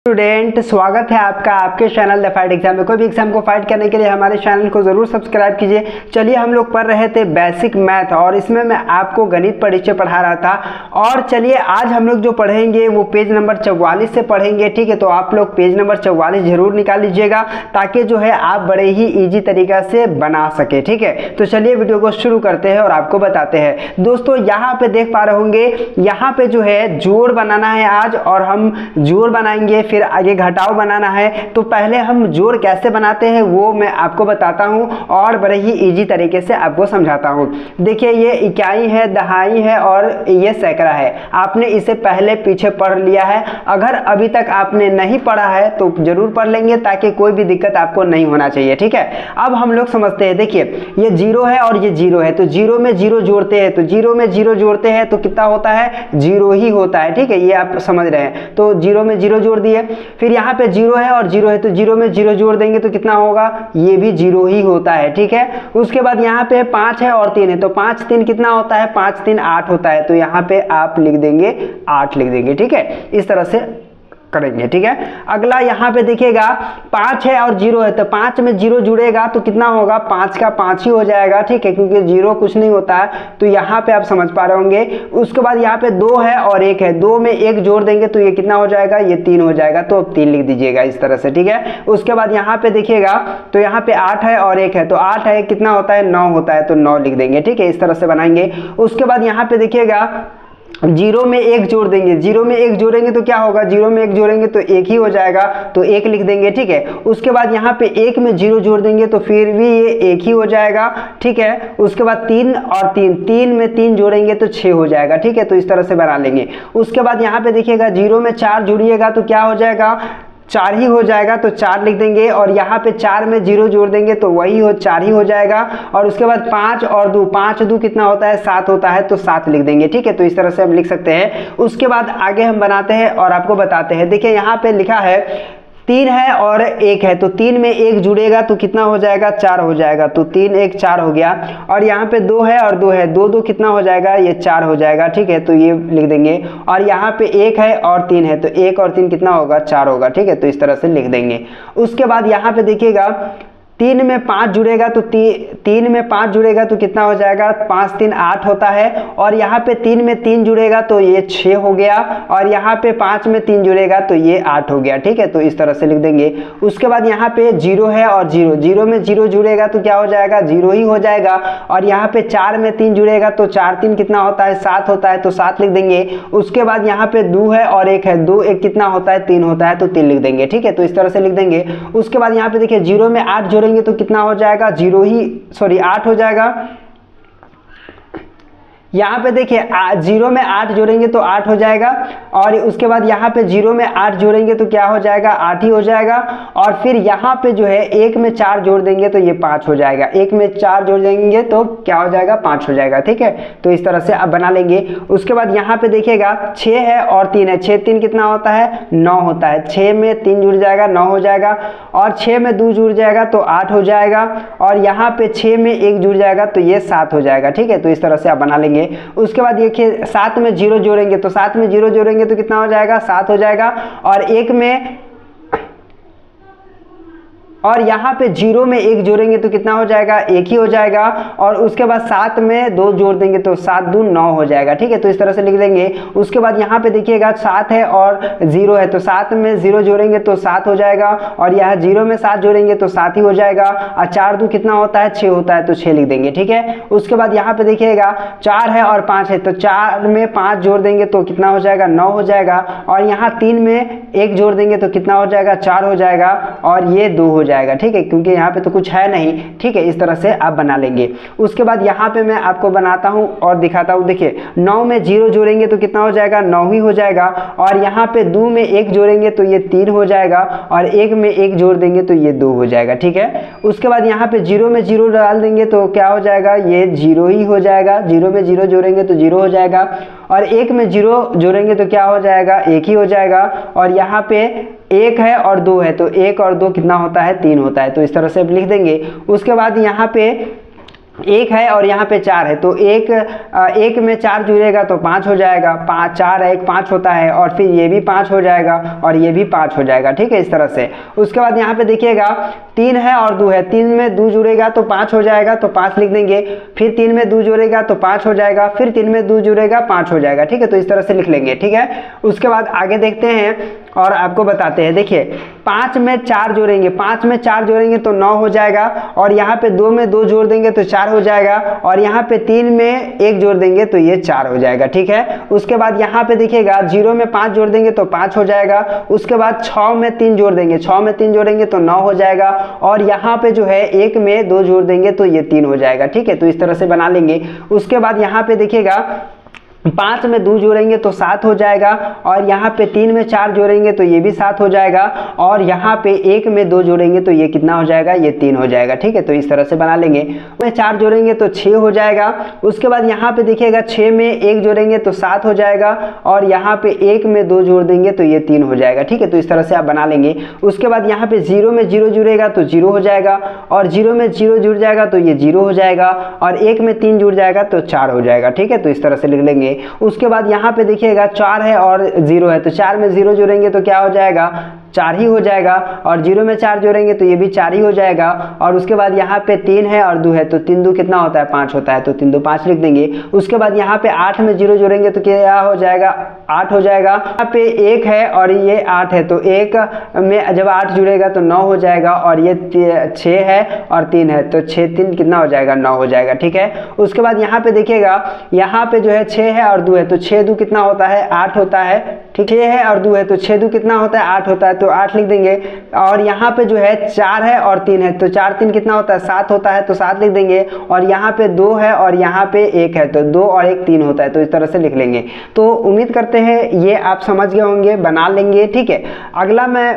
Student, स्वागत है आपका आपके चैनल द फाइट एग्जाम में। कोई भी एग्जाम को फाइट करने के लिए हमारे चैनल को जरूर सब्सक्राइब कीजिए। चलिए, हम लोग पढ़ रहे थे बेसिक मैथ और इसमें मैं आपको गणित परिचय पढ़ा रहा था। और चलिए, आज हम लोग जो पढ़ेंगे वो पेज नंबर 44 से पढ़ेंगे। ठीक है, तो आप लोग पेज नंबर 44 जरूर निकाल लीजिएगा ताकि जो है आप बड़े ही ईजी तरीका से बना सके। ठीक है, तो चलिए वीडियो को शुरू करते हैं और आपको बताते हैं। दोस्तों, यहाँ पे देख पा रहे होंगे, यहाँ पे जो है जोड़ बनाना है आज, और हम जोड़ बनाएंगे, फिर आगे घटाव बनाना है। तो पहले हम जोड़ कैसे बनाते हैं वो मैं आपको बताता हूं और बड़े ही इजी तरीके से आपको समझाता हूं। देखिए, ये इकाई है, दहाई है और ये सैकड़ा है। आपने इसे पहले पीछे पढ़ लिया है। अगर अभी तक आपने नहीं पढ़ा है तो जरूर पढ़ लेंगे ताकि कोई भी दिक्कत आपको नहीं होना चाहिए। ठीक है, अब हम लोग समझते हैं। देखिए, ये जीरो है और ये जीरो है, तो जीरो में जीरो जोड़ते हैं, तो जीरो में जीरो जोड़ते हैं तो कितना होता है? जीरो ही होता है। ठीक है, ये आप समझ रहे हैं। तो जीरो में जीरो जोड़ दिए, फिर यहाँ पे जीरो है और जीरो है, तो जीरो में जीरो जोड़ देंगे तो कितना होगा? ये भी जीरो ही होता है। ठीक है, उसके बाद यहाँ पे 5 है और 3 है, तो 5 3 कितना होता है? 5 3 8 होता है, तो यहाँ पे आप लिख देंगे 8 लिख देंगे। ठीक है, इस तरह से करेंगे। ठीक है, अगला यहाँ पे देखिएगा 5 है और जीरो है, तो 5 में जीरो जुड़ेगा तो कितना होगा? 5 का 5 ही हो जाएगा। ठीक है, क्योंकि जीरो कुछ नहीं होता है, तो यहाँ पे आप समझ पा रहे होंगे। उसके बाद यहाँ पे 2 है और 1 है, 2 में 1 जोड़ देंगे तो ये कितना हो जाएगा? ये 3 हो जाएगा, तो अब 3 लिख दीजिएगा इस तरह से। ठीक है, उसके बाद यहाँ पे देखिएगा तो यहाँ पे 8 है और 1 है, तो 8 है कितना होता है? 9 होता है, तो 9 लिख देंगे। ठीक है, इस तरह से बनाएंगे। उसके बाद यहाँ पे देखिएगा जीरो में 1 जोड़ देंगे, जीरो में 1 जोड़ेंगे तो क्या होगा? जीरो में 1 जोड़ेंगे तो 1 ही हो जाएगा, तो 1 लिख देंगे। ठीक है, उसके बाद यहाँ पे 1 में जीरो जोड़ देंगे तो फिर भी ये 1 ही हो जाएगा। ठीक है, उसके बाद 3 और 3, 3 में 3 जोड़ेंगे तो 6 हो जाएगा। ठीक है, तो इस तरह से बना लेंगे। उसके बाद यहाँ पे देखिएगा जीरो में 4 जुड़िएगा तो क्या हो जाएगा? 4 ही हो जाएगा, तो 4 लिख देंगे। और यहाँ पे 4 में जीरो जोड़ देंगे तो वही 4 ही हो जाएगा। और उसके बाद 5 और 2, 5 2 कितना होता है? 7 होता है, तो 7 लिख देंगे। ठीक है, तो इस तरह से हम लिख सकते हैं। उसके बाद आगे हम बनाते हैं और आपको बताते हैं। देखिए, यहाँ पे लिखा है 3 है और 1 है, तो 3 में 1 जुड़ेगा तो कितना हो जाएगा? 4 हो जाएगा, तो 3 1 4 हो गया। और यहाँ पे 2 है और 2 है, 2 2 कितना हो जाएगा? ये 4 हो जाएगा। ठीक है, तो ये लिख देंगे। और यहाँ पे 1 है और 3 है, तो 1 और 3 कितना होगा? 4 होगा। ठीक है, तो इस तरह से लिख देंगे। उसके बाद यहाँ पे देखिएगा 3 में 5 जुड़ेगा तो 3 में 5 जुड़ेगा तो कितना हो जाएगा? 5 3 8 होता है। और यहाँ पे 3 में 3 जुड़ेगा तो ये 6 हो गया। और यहाँ पे 5 में 3 जुड़ेगा तो ये 8 हो गया। ठीक है, तो इस तरह से लिख देंगे। उसके बाद यहाँ पे 0 है और 0, 0 में 0 जुड़ेगा तो क्या हो जाएगा? 0 ही हो जाएगा। और यहाँ पे 4 में 3 जुड़ेगा तो 4 3 कितना होता है? 7 होता है, तो 7 लिख देंगे। उसके बाद यहाँ पे 2 है और 1 है, 2 1 कितना होता है? 3 होता है, तो 3 लिख देंगे। ठीक है, तो इस तरह से लिख देंगे। उसके बाद यहाँ पे देखिए 0 में 8 जोड़ेंगे तो कितना हो जाएगा? 8 हो जाएगा। यहाँ पे देखिए 0 में 8 जोड़ेंगे तो 8 हो जाएगा। और उसके बाद यहाँ पे 0 में 8 जोड़ेंगे तो क्या हो जाएगा? 8 ही हो जाएगा। और फिर यहाँ पे जो है 1 में 4 जोड़ देंगे तो ये 5 हो जाएगा। 1 में 4 जोड़ देंगे तो क्या हो जाएगा? 5 हो जाएगा। ठीक है, तो इस तरह से आप बना लेंगे। उसके बाद यहाँ पे देखिएगा 6 है और 3 है, 6 3 कितना होता है? 9 होता है। 6 में 3 जुड़ जाएगा, 9 हो जाएगा। और 6 में 2 जुड़ जाएगा तो 8 हो जाएगा। और यहाँ पे 6 में 1 जुड़ जाएगा तो ये 7 हो जाएगा। ठीक है, तो इस तरह से आप बना लेंगे। उसके बाद देखिए 7 में 0 जोड़ेंगे तो 7 में 0 जोड़ेंगे तो कितना हो जाएगा? 7 हो जाएगा। और 1 में और यहाँ पे 0 में 1 जोड़ेंगे तो कितना हो जाएगा? 1 ही हो जाएगा। और उसके बाद 7 में 2 जोड़ देंगे तो 7 2 9 हो जाएगा। ठीक है, तो इस तरह से लिख देंगे। उसके बाद यहाँ पे देखिएगा 7 है और 0 है, तो 7 में 0 जोड़ेंगे तो 7 हो जाएगा। और यहाँ 0 में 7 जोड़ेंगे तो 7 ही हो जाएगा। और 4 2 कितना होता है? 6 होता है, तो 6 लिख देंगे। ठीक है, उसके बाद यहाँ पे देखिएगा 4 है और 5 है, तो 4 में 5 जोड़ देंगे तो कितना हो जाएगा? 9 हो जाएगा। और यहाँ 3 में 1 जोड़ देंगे तो कितना हो जाएगा? 4 हो जाएगा। और ये 2 हो जाएगा। ठीक है, क्योंकि यहाँ पे तो कुछ है नहीं। ठीक है, इस तरह से आप बना लेंगे। उसके बाद यहाँ पे मैं आपको बनाता हूँ और दिखाता हूँ। देखिए 9 में 0 जोड़ेंगे तो कितना हो जाएगा? 9 ही हो जाएगा। और यहाँ पे 2 में 1 जोड़ेंगे तो ये 3 हो जाएगा। और 1 में 1 जोड़ देंगे तो ये 2 हो जाएगा। ठीक है, उसके बाद यहाँ पे 0 में 0 डाल देंगे तो क्या हो जाएगा? ये 0 ही हो जाएगा। 0 में 0 जोड़ेंगे तो 0 हो जाएगा। और 1 में 0 जोड़ेंगे तो क्या हो जाएगा? 1 ही हो जाएगा। और यहाँ पे 1 है और 2 है, तो 1 और 2 कितना होता है? 3 होता है, तो इस तरह से आप लिख देंगे। उसके बाद यहाँ पे एक है और यहाँ पे 4 है, तो एक में 4 जुड़ेगा तो 5 हो जाएगा, 5 4 1 5 होता है, और फिर ये भी 5 हो जाएगा और ये भी 5 हो जाएगा, ठीक है, इस तरह से। उसके बाद यहाँ पे देखिएगा 3 है और 2 है, 3 में 2 जुड़ेगा तो 5 हो जाएगा, तो 5 लिख देंगे, फिर 3 में 2 जुड़ेगा तो 5 हो जाएगा, फिर 3 में 2 जुड़ेगा 5 हो जाएगा, ठीक है, तो इस तरह से लिख लेंगे, ठीक है। उसके बाद आगे देखते हैं और आपको बताते हैं। देखिए 5 में 4 जोड़ेंगे, 5 में 4 जोड़ेंगे तो 9 हो जाएगा, और यहाँ पे 2 में 2 जोड़ देंगे तो 4 हो जाएगा, और यहाँ पे 3 में 1 जोड़ देंगे तो ये 4 हो जाएगा, ठीक है। उसके बाद यहाँ पे देखिएगा 0 में 5 जोड़ देंगे तो 5 हो जाएगा। उसके बाद 6 में 3 जोड़ देंगे, 6 में 3 जोड़ेंगे तो 9 हो जाएगा, और यहाँ पे जो है 1 में 2 जोड़ देंगे तो ये 3 हो जाएगा, ठीक है, तो इस तरह से बना लेंगे। उसके बाद यहाँ पे देखिएगा 5 में 2 जोड़ेंगे तो 7 हो जाएगा, और यहाँ पे 3 में 4 जोड़ेंगे तो ये भी 7 हो जाएगा, और यहाँ पे 1 में 2 जोड़ेंगे तो ये कितना हो जाएगा, ये 3 हो जाएगा, ठीक है, तो इस तरह से बना लेंगे। में 4 जोड़ेंगे तो 6 हो जाएगा। उसके बाद यहाँ पे देखिएगा 6 में 1 जोड़ेंगे तो 7 हो जाएगा, और यहाँ पे 1 में 2 जोड़ देंगे तो ये 3 हो जाएगा, ठीक है, तो इस तरह से आप बना लेंगे। उसके बाद यहाँ पे 0 में 0 जुड़ेगा तो 0 हो जाएगा, और 0 में 0 जुड़ जाएगा तो ये 0 हो जाएगा, और 1 में 3 जुड़ जाएगा तो 4 हो जाएगा, ठीक है, तो इस तरह से लिख लेंगे। उसके बाद यहाँ पे देखिएगा 4 है और 0 है, तो 4 में 0 जोड़ेंगे तो क्या हो जाएगा, 4 ही हो जाएगा, और 0 में 4 जोड़ेंगे तो ये भी 4 ही हो जाएगा। और उसके बाद यहाँ पे 3 है और 2 है, तो 3 2 कितना होता है, 5 होता है, तो 3 2 5 लिख देंगे। उसके बाद यहाँ पे 8 में 0 जोड़ेंगे तो क्या हो जाएगा, 8 हो जाएगा। यहाँ पे 1 है और ये 8 है, तो 1 में जब 8 जुड़ेगा तो 9 हो जाएगा, और ये 6 है और 3 है, तो 6 3 कितना हो जाएगा, 9 हो जाएगा, ठीक है। उसके बाद यहाँ पे देखिएगा, यहाँ पे जो है 6 है और 2 है, तो 6 2 कितना होता है, 8 होता है, ठीक है, है और 2 है, तो 6 2 कितना होता है, 8 होता है, तो 8 लिख देंगे। और यहाँ पे जो है 4 है और 3 है, तो 4 3 कितना होता है, 7 होता है, तो 7 लिख देंगे। और यहाँ पे 2 है और यहाँ पे 1 है, तो 2 और 1 3 होता है, तो इस तरह से लिख लेंगे। तो उम्मीद करते हैं ये आप समझ गए होंगे, बना लेंगे, ठीक है। अगला मैं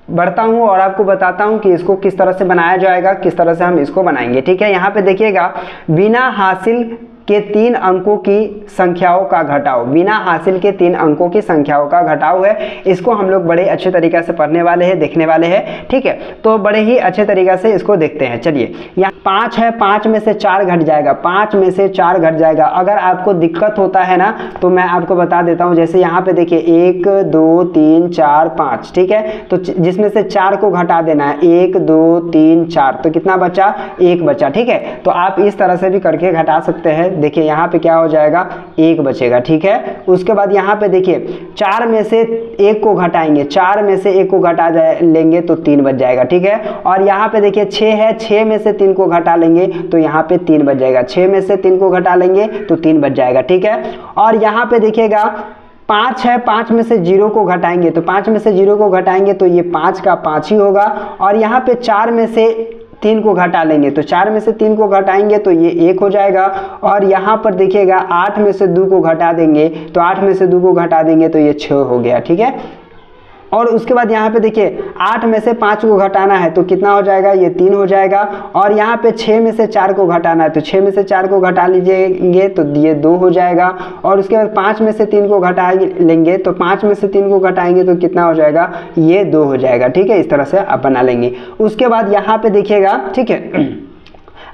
बढ़ता हूँ और आपको बताता हूँ कि इसको किस तरह से बनाया जाएगा, किस तरह से हम इसको बनाएंगे, ठीक है। यहाँ पे देखिएगा, बिना हासिल के 3 अंकों की संख्याओं का घटाव, बिना हासिल के 3 अंकों की संख्याओं का घटाव है। इसको हम लोग बड़े अच्छे तरीके से पढ़ने वाले हैं, देखने वाले हैं, ठीक है। तो बड़े ही अच्छे तरीके से इसको देखते हैं। चलिए, यहाँ 5 है, 5 में से 4 घट जाएगा, 5 में से 4 घट जाएगा। अगर आपको दिक्कत होता है ना तो मैं आपको बता देता हूँ। जैसे यहाँ पे देखिए 1 2 3 4 5, ठीक है, तो जिसमें से 4 को घटा देना है, 1 2 3 4, तो कितना बचा, 1 बचा, ठीक है। तो आप इस तरह से भी करके घटा सकते हैं। देखिए यहाँ पे क्या हो जाएगा, 1 बचेगा, ठीक है। उसके बाद यहाँ पे देखिए 4 में से 1 को घटाएंगे, 4 में से 1 को घटा लेंगे तो 3 बच जाएगा, ठीक है। और यहाँ पे देखिए 6 है, 6 में से 3 को घटा लेंगे तो यहाँ पे 3 बच जाएगा, 6 में से 3 को घटा लेंगे तो 3 बच जाएगा, ठीक है। और यहाँ पे देखिएगा 5 है, 5 में से 0 को घटाएंगे, तो 5 में से 0 को घटाएंगे तो ये 5 का 5 ही होगा। और यहाँ पे 4 में से 3 को घटा लेंगे, तो 4 में से 3 को घटाएंगे तो ये 1 हो जाएगा। और यहाँ पर देखिएगा 8 में से 2 को घटा देंगे, तो 8 में से 2 को घटा देंगे तो ये 6 हो गया, ठीक है। और उसके बाद यहाँ पे देखिए 8 में से 5 को घटाना है तो कितना हो जाएगा, ये 3 हो जाएगा। और यहाँ पे 6 में से 4 को घटाना है, तो 6 में से 4 को घटा लीजिएंगे तो ये 2 हो जाएगा। और उसके बाद 5 में से 3 को घटा लेंगे, तो 5 में से 3 को घटाएंगे तो कितना हो जाएगा, ये 2 हो जाएगा, ठीक है। इस तरह से आप बना लेंगे। उसके बाद यहाँ पे देखिएगा, ठीक है,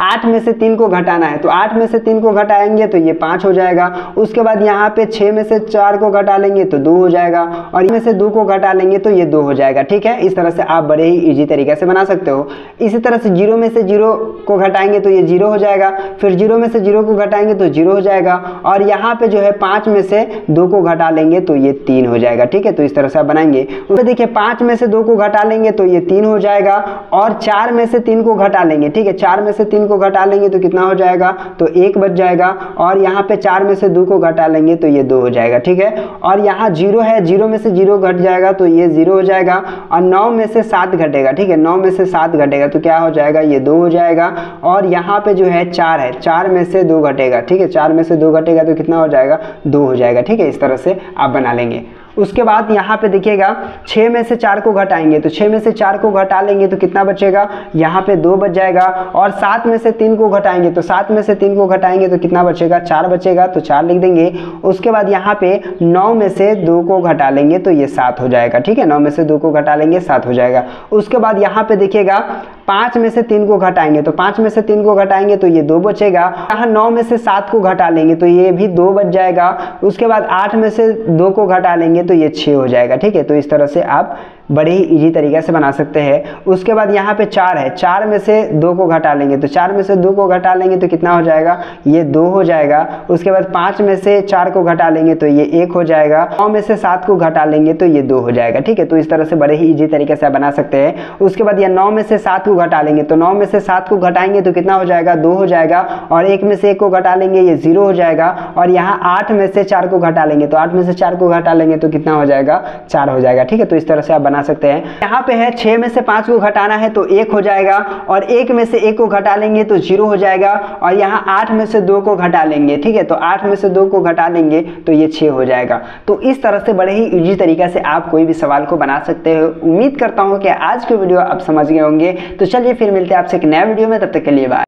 8 में से 3 को घटाना है, तो 8 में से 3 को घटाएंगे तो ये 5 हो जाएगा। उसके बाद यहाँ पे 6 में से 4 को घटा लेंगे तो 2 हो जाएगा, और इसमें से 2 को घटा लेंगे तो ये 2 हो जाएगा, ठीक है। इस तरह से आप बड़े ही इजी तरीके से बना सकते हो। इसी तरह से 0 में से 0 को घटाएंगे तो ये 0 हो जाएगा, फिर 0 में से 0 को घटाएंगे तो 0 हो जाएगा। और यहाँ पे जो है 5 में से 2 को घटा लेंगे तो ये 3 हो जाएगा, ठीक है। तो इस तरह से आप बनाएंगे। उसमें देखिए 5 में से 2 को घटा लेंगे तो ये 3 हो जाएगा, और 4 में से 3 को घटा लेंगे, ठीक है, 4 में से 3 को घटा लेंगे तो कितना हो जाएगा, तो 1 बच जाएगा। और यहाँ पे 4 में से 2 को घटा लेंगे तो ये 2 हो जाएगा, ठीक है। और यहाँ 0 है, 0 में से 0 घट जाएगा तो ये 0 हो जाएगा। और 9 में से 7 घटेगा, ठीक है, 9 में से 7 घटेगा तो क्या हो जाएगा, ये 2 हो जाएगा। और यहाँ पे जो है 4 है, 4 में से 2 घटेगा, ठीक है, 4 में से 2 घटेगा तो कितना हो जाएगा, 2 हो जाएगा, ठीक है। इस तरह से आप बना लेंगे। उसके बाद यहाँ पे देखिएगा 6 में से 4 को घटाएंगे तो 6 में से 4 को घटा लेंगे तो कितना बचेगा, यहाँ पे 2 बच जाएगा। और 7 में से 3 को घटाएंगे तो 7 में से 3 को घटाएंगे तो कितना बचेगा, 4 बचेगा, तो 4 लिख देंगे। उसके बाद यहाँ पे 9 में से 2 को घटा लेंगे तो ये 7 हो जाएगा, ठीक है, 9 में से 2 को घटा लेंगे 7 हो जाएगा। उसके बाद यहाँ पे देखिएगा 5 में से 3 को घटाएंगे तो 5 में से 3 को घटाएंगे तो ये 2 बचेगा। यहाँ 9 में से 7 को घटा लेंगे तो ये भी 2 बच जाएगा। उसके बाद 8 में से 2 को घटा लेंगे तो ये 6 हो जाएगा, ठीक है। तो इस तरह से आप बड़े ही इजी तरीके से बना सकते हैं। उसके बाद यहाँ पे 4 है, 4 में से 2 को घटा लेंगे तो 4 में से 2 को घटा लेंगे तो कितना हो जाएगा, ये 2 हो जाएगा। उसके बाद 5 में से 4 को घटा लेंगे तो ये 1 हो जाएगा। 9 में से 7 को घटा लेंगे तो ये 2 हो जाएगा, ठीक है। तो इस तरह से बड़े ही इजी तरीके से आप बना सकते हैं। उसके बाद ये 9 में से 7 को घटा लेंगे तो 9 में से 7 को घटाएंगे तो कितना हो जाएगा, 2 हो जाएगा। और 1 में से 1 को घटा लेंगे ये 0 हो जाएगा। और यहाँ 8 में से 4 को घटा लेंगे तो 8 में से 4 को घटा लेंगे तो कितना हो जाएगा, 4 हो जाएगा, ठीक है। तो इस तरह से आप बना सकते हैं। यहाँ पे है 6 में से 5 को घटाना है तो 1 हो जाएगा। और 1 में से 1 को घटा लेंगे तो 0 हो जाएगा। और यहाँ 8 में से 2 को घटा लेंगे, ठीक है, तो 8 में से 2 को घटा लेंगे तो ये 6 हो जाएगा। तो इस तरह से बड़े ही इजी तरीके से आप कोई भी सवाल को बना सकते हो। उम्मीद करता हूँ कि आज की वीडियो आप समझ गए होंगे। तो चलिए फिर मिलते हैं आपसे एक नया वीडियो में, तब तक के लिए बाय।